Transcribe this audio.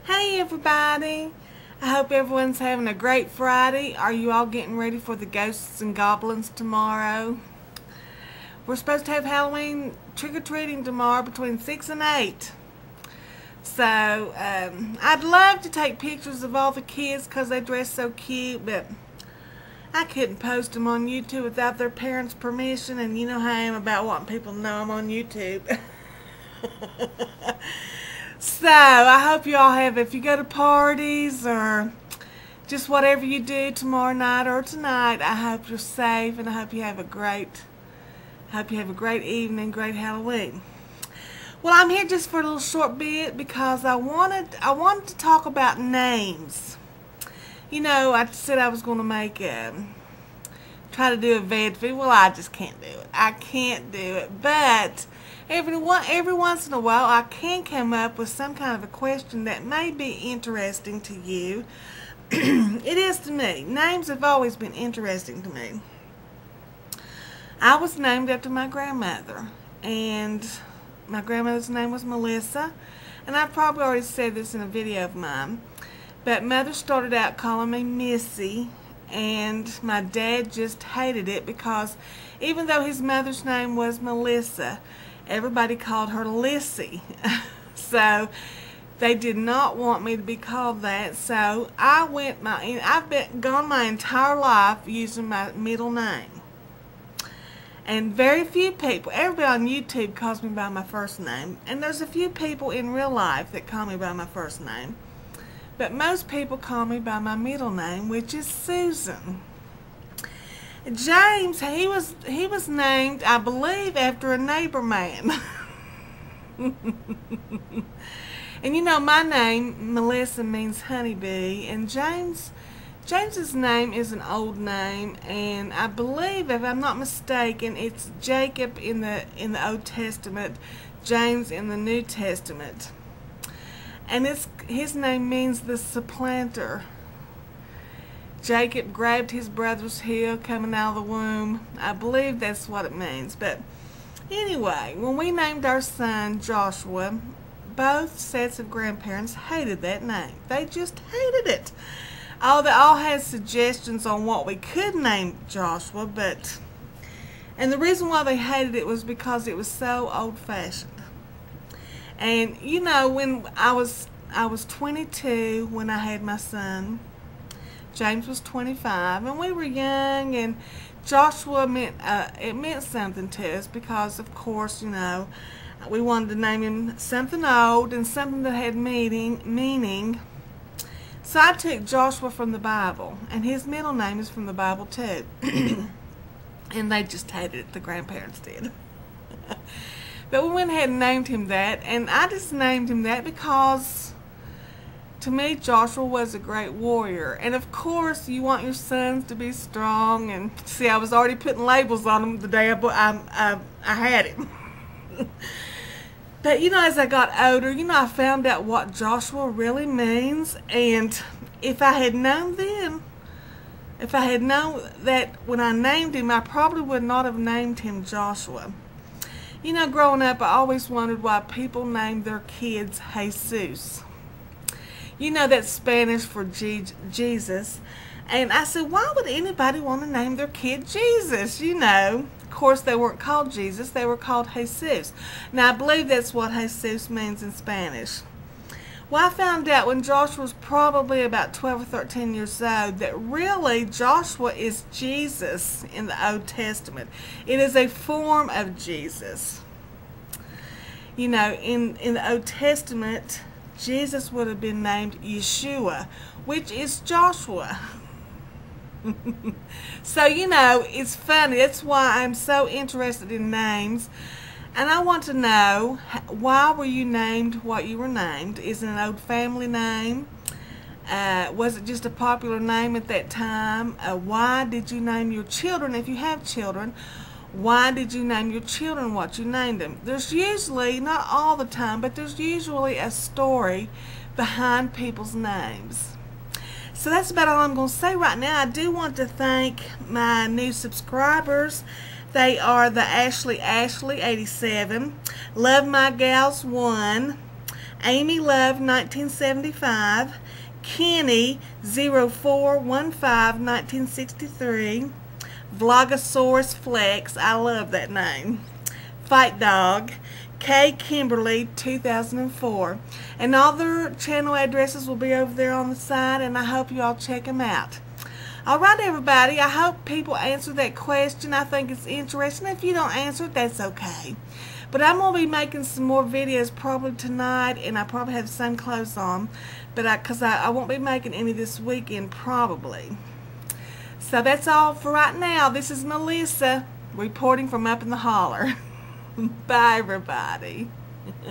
Hey everybody! I hope everyone's having a great Friday. Are you all getting ready for the ghosts and goblins tomorrow? We're supposed to have Halloween trick-or-treating tomorrow between 6 and 8. So, I'd love to take pictures of all the kids because they dress so cute, but I couldn't post them on YouTube without their parents' permission, and you know how I am about wanting people to know I'm on YouTube. So, I hope you all have, if you go to parties or just whatever you do tomorrow night or tonight, I hope you're safe and I hope you have a great evening, great Halloween. Well, I'm here just for a little short bit because I wanted to talk about names. You know, I said I was going to make try to do a veg video. Well, I just can't do it. I can't do it, but every once in a while I can come up with some kind of a question that may be interesting to you. It is to me. Names have always been interesting to me. I was named after my grandmother, and my grandmother's name was Melissa, and I've probably already said this in a video of mine, but Mother started out calling me Missy, and my dad just hated it because even though his mother's name was Melissa, everybody called her Lissy. So they did not want me to be called that. So I've gone my entire life using my middle name. And very few people, everybody on YouTube calls me by my first name. And there's a few people in real life that call me by my first name. But most people call me by my middle name, which is Susan. James, he was named, I believe, after a neighbor man. And you know, my name, Melissa, means honeybee, and James's name is an old name, and I believe, if I'm not mistaken, it's Jacob in the Old Testament, James in the New Testament. And his name means the supplanter. Jacob grabbed his brother's heel coming out of the womb. I believe that's what it means. But anyway, when we named our son Joshua, both sets of grandparents hated that name. They just hated it. Oh, they all had suggestions on what we could name Joshua, and the reason why they hated it was because it was so old-fashioned. And you know, when I was 22 when I had my son. James was 25, and we were young, and Joshua meant something to us because, of course, you know, we wanted to name him something old and something that had meaning. So I took Joshua from the Bible, and his middle name is from the Bible too. And they just hated it, the grandparents did. But we went ahead and named him that, and I just named him that because, to me, Joshua was a great warrior. And of course, you want your sons to be strong. And see, I was already putting labels on him the day I had him. But you know, as I got older, you know, I found out what Joshua really means. And if I had known then, if I had known that when I named him, I probably would not have named him Joshua. You know, growing up, I always wondered why people named their kids Jesus. You know, that's Spanish for Jesus. And I said, why would anybody want to name their kid Jesus? You know, of course, they weren't called Jesus. They were called Jesus. Now, I believe that's what Jesus means in Spanish. Well, I found out when Joshua was probably about 12 or 13 years old that really Joshua is Jesus in the Old Testament. It is a form of Jesus. You know, in the Old Testament, Jesus would have been named Yeshua, which is Joshua. So, you know, it's funny. That's why I'm so interested in names. And I want to know, why were you named what you were named? Is it an old family name? Was it just a popular name at that time? Why did you name your children, if you have children? Why did you name your children what you named them? There's usually, not all the time, but there's usually a story behind people's names. So that's about all I'm going to say right now. I do want to thank my new subscribers. They are the Ashley 87, Love My Gals 1, Amy Love 1975, Kenny 0415 1963, Vlogosaurus Flex, I love that name, Fight Dog, K. Kimberly 2004, and all their channel addresses will be over there on the side, and I hope you all check them out. Alright everybody, I hope people answer that question. I think it's interesting. If you don't answer it, that's okay. But I'm going to be making some more videos probably tonight, and I probably have the same clothes on, but because I won't be making any this weekend probably. So that's all for right now. This is Melissa reporting from up in the holler. Bye everybody.